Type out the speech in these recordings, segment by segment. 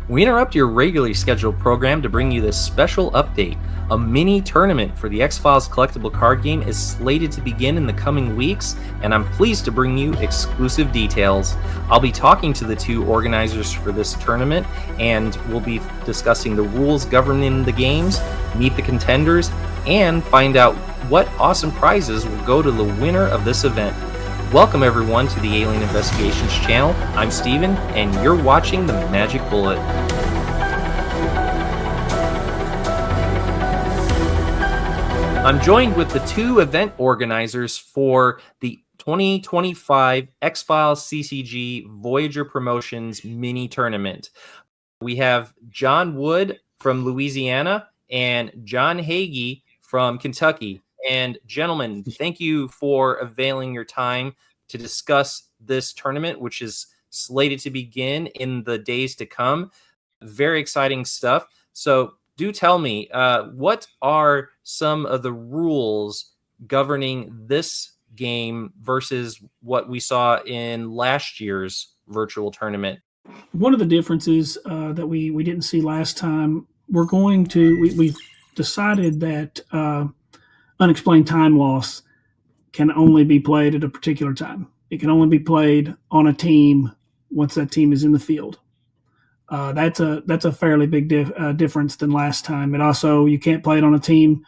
We interrupt your regularly scheduled program to bring you this special update. A mini tournament for the X-Files Collectible card game is slated to begin in the coming weeks, and I'm pleased to bring you exclusive details. I'll be talking to the two organizers for this tournament, and we'll be discussing the rules governing the games, meet the contenders, and find out what awesome prizes will go to the winner of this event. Welcome everyone to the Alien Investigations channel. I'm Steven, and you're watching the Magic Bullet. I'm joined with the two event organizers for the 2025 X-Files CCG Voyager Promotions mini tournament. We have John Wood from Louisiana and 𝐗-𝐅i𝐥e𝐬 from Kentucky. And gentlemen, thank you for availing your time to discuss this tournament, which is slated to begin in the days to come. Very exciting stuff. So do tell me, what are some of the rules governing this game versus what we saw in last year's virtual tournament? One of the differences that we didn't see last time, we've decided that unexplained time loss can only be played at a particular time. It can only be played on a team once that team is in the field. That's a fairly big difference than last time. And also, you can't play it on a team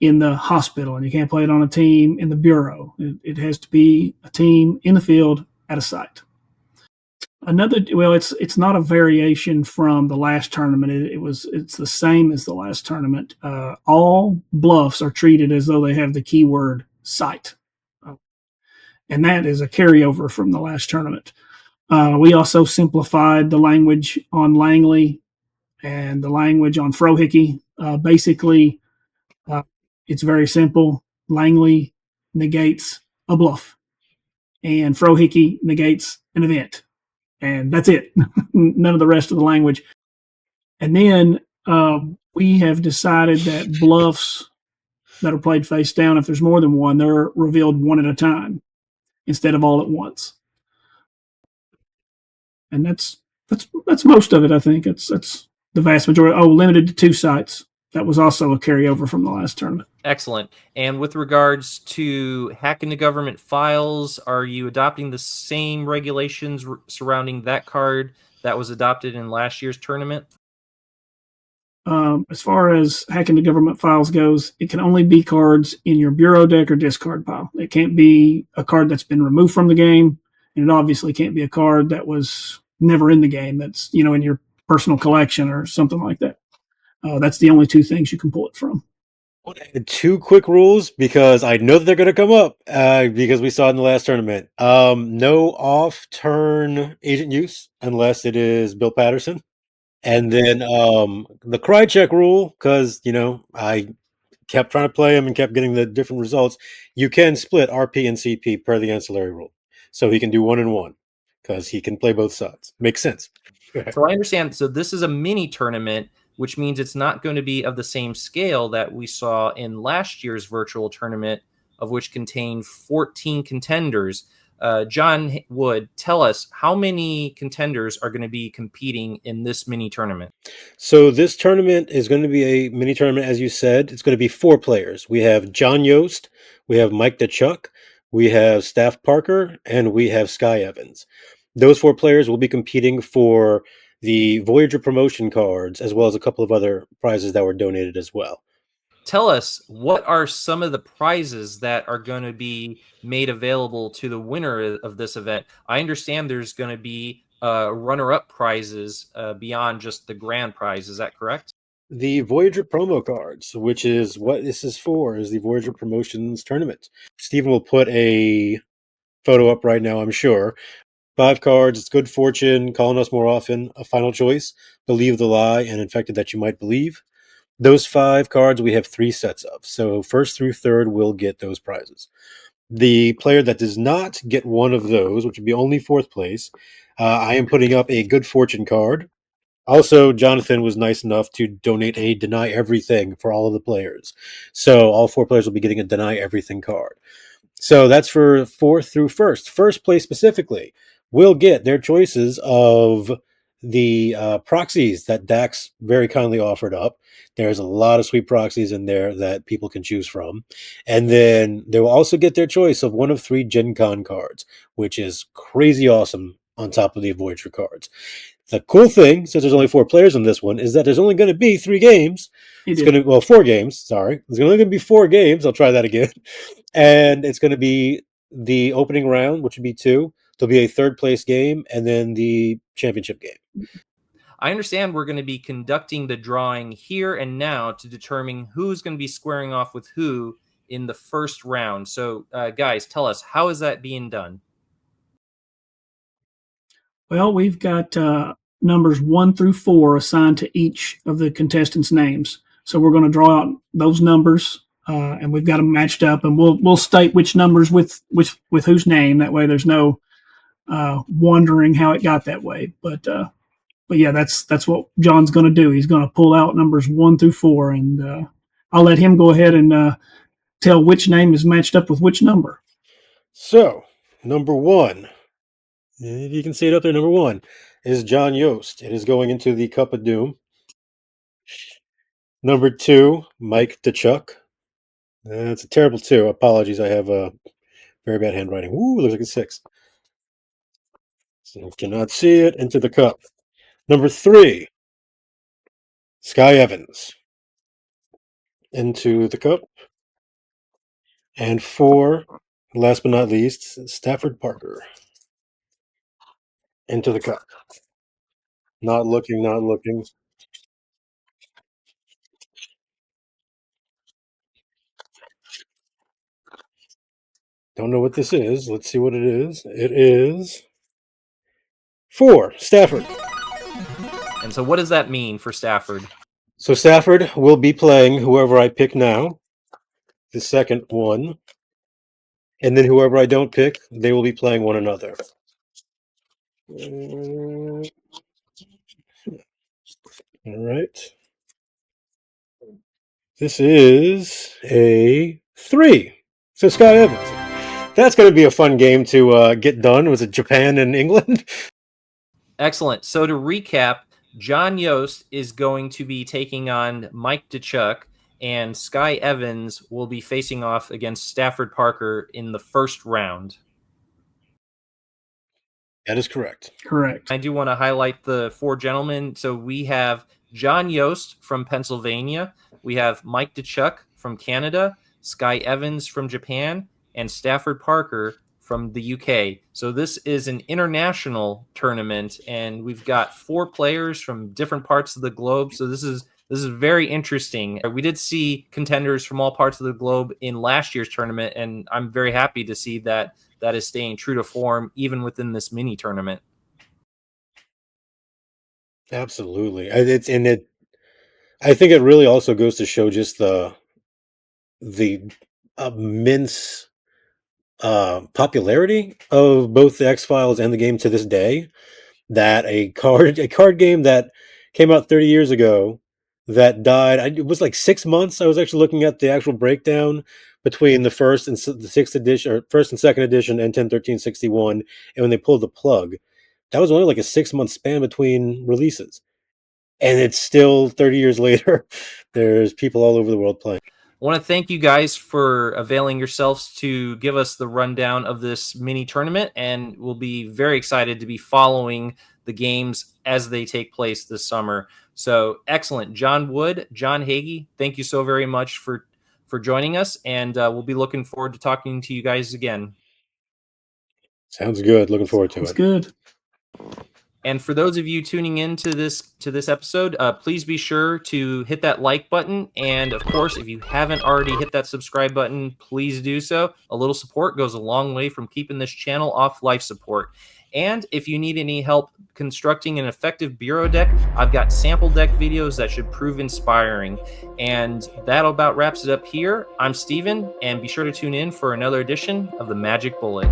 in the hospital, and you can't play it on a team in the bureau. It has to be a team in the field at a site. It's not a variation from the last tournament. It's the same as the last tournament. All bluffs are treated as though they have the keyword site, and that is a carryover from the last tournament. We also simplified the language on Langley and the language on 𝐗-𝐅i𝐥e𝐬. Basically, it's very simple. Langley negates a bluff, and 𝐗-𝐷i𝐥e𝐬 negates an event. And that's it. None of the rest of the language. And then we have decided that bluffs that are played face down, if there's more than one, they're revealed one at a time instead of all at once. And that's most of it, I think. That's the vast majority. Oh, limited to 2 sites. That was also a carryover from the last tournament. Excellent. And with regards to hacking the government files, are you adopting the same regulations surrounding that card that was adopted in last year's tournament? As far as hacking the government files goes, it can only be cards in your bureau deck or discard pile. It can't be a card that's been removed from the game, and it obviously can't be a card that was never in the game that's, in your personal collection or something like that. That's the only 2 things you can pull it from. 2 quick rules, because I know that they're going to come up because we saw it in the last tournament. No off-turn agent use unless it is Bill Patterson. And then the cry check rule, because, I kept trying to play him and kept getting the different results. You can split RP and CP per the ancillary rule. So he can do 1 and 1 because he can play both sides. Makes sense. So I understand. So this is a mini tournament, which means it's not going to be of the same scale that we saw in last year's virtual tournament, of which contained 14 contenders. John Wood, tell us, how many contenders are going to be competing in this mini tournament? So this tournament is going to be a mini tournament, as you said. It's going to be 4 players. We have John Yost, we have Mike DeChuck, we have Staff Parker, and we have Sky Evans. Those 4 players will be competing for the Voyager promotion cards, as well as a couple of other prizes that were donated as well. Tell us, what are some of the prizes that are going to be made available to the winner of this event? I understand there's going to be runner-up prizes beyond just the grand prize. Is that correct? The Voyager promo cards, which is what this is for, is the Voyager Promotions Tournament. Steven will put a photo up right now, I'm sure. 5 cards, it's good fortune, calling us more often, a final choice, believe the lie, and infected that you might believe. Those 5 cards we have 3 sets of. So 1st through 3rd will get those prizes. The player that does not get one of those, which would be only 4th place, I am putting up a good fortune card. Also, Jonathan was nice enough to donate a deny everything for all of the players. So all 4 players will be getting a deny everything card. So that's for 4th through 1st. 1st place specifically will get their choices of the proxies that Dax very kindly offered up. There's a lot of sweet proxies in there that people can choose from. And then they will also get their choice of one of 3 GenCon cards, which is crazy awesome on top of the Voyager cards. The cool thing, since there's only 4 players in this one, is that there's only going to be 3 games. It's going to, well, 4 games, sorry. There's only going to be 4 games. I'll try that again. And it's going to be the opening round, which would be 2. There'll be a 3rd place game, and then the championship game. I understand we're going to be conducting the drawing here and now to determine who's going to be squaring off with who in the first round. So, guys, tell us, how is that being done? Well, we've got numbers 1 through 4 assigned to each of the contestants' names. So we're going to draw out those numbers, and we've got them matched up, and we'll state which numbers with whose name. That way, there's no wondering how it got that way. But yeah, that's what John's going to do. He's going to pull out numbers 1 through 4, and I'll let him go ahead and tell which name is matched up with which number. So, number 1, if you can see it up there, number 1 is John Yost. It is going into the Cup of Doom. Number 2, Mike DeChuck. That's a terrible 2. Apologies, I have very bad handwriting. Ooh, looks like a 6. So you cannot see it. Into the cup. Number 3, Sky Evans. Into the cup. And 4, last but not least, Stafford Parker. Into the cup. Not looking, not looking. Don't know what this is. Let's see what it is. It is 4, Stafford. And so what does that mean for Stafford? So Stafford will be playing whoever I pick now, the second one. And then whoever I don't pick, they will be playing one another. All right. This is a 3. So Sky Evans. That's going to be a fun game to get done. Was it Japan and England? Excellent. So to recap, John Yost is going to be taking on Mike DeChuck, and Sky Evans will be facing off against Stafford Parker in the first round. That is correct. Correct. I do want to highlight the 4 gentlemen. So we have John Yost from Pennsylvania. We have Mike DeChuck from Canada, Sky Evans from Japan, and Stafford Parker from the UK. So this is an international tournament, and we've got 4 players from different parts of the globe. So this is very interesting. We did see contenders from all parts of the globe in last year's tournament, and I'm very happy to see that is staying true to form even within this mini tournament. Absolutely. I think it really also goes to show just the immense popularity of both the X-Files and the game to this day, that a card game that came out 30 years ago that died, it was like 6 months. I was actually looking at the actual breakdown between the first and the 6th edition, or first and second edition, and 10/13/61, and when they pulled the plug, that was only like a 6-month span between releases, and it's still 30 years later. There's people all over the world playing. I want to thank you guys for availing yourselves to give us the rundown of this mini tournament, and we'll be very excited to be following the games as they take place this summer. So excellent. John Wood, John Hagy, thank you so very much for joining us, and we'll be looking forward to talking to you guys again. Sounds good. Looking forward to it. It's good. And for those of you tuning in to this episode, please be sure to hit that like button. And of course, if you haven't already hit that subscribe button, please do so. A little support goes a long way from keeping this channel off life support. And if you need any help constructing an effective bureau deck, I've got sample deck videos that should prove inspiring. And that about wraps it up here. I'm Steven, and be sure to tune in for another edition of the Magic Bullet.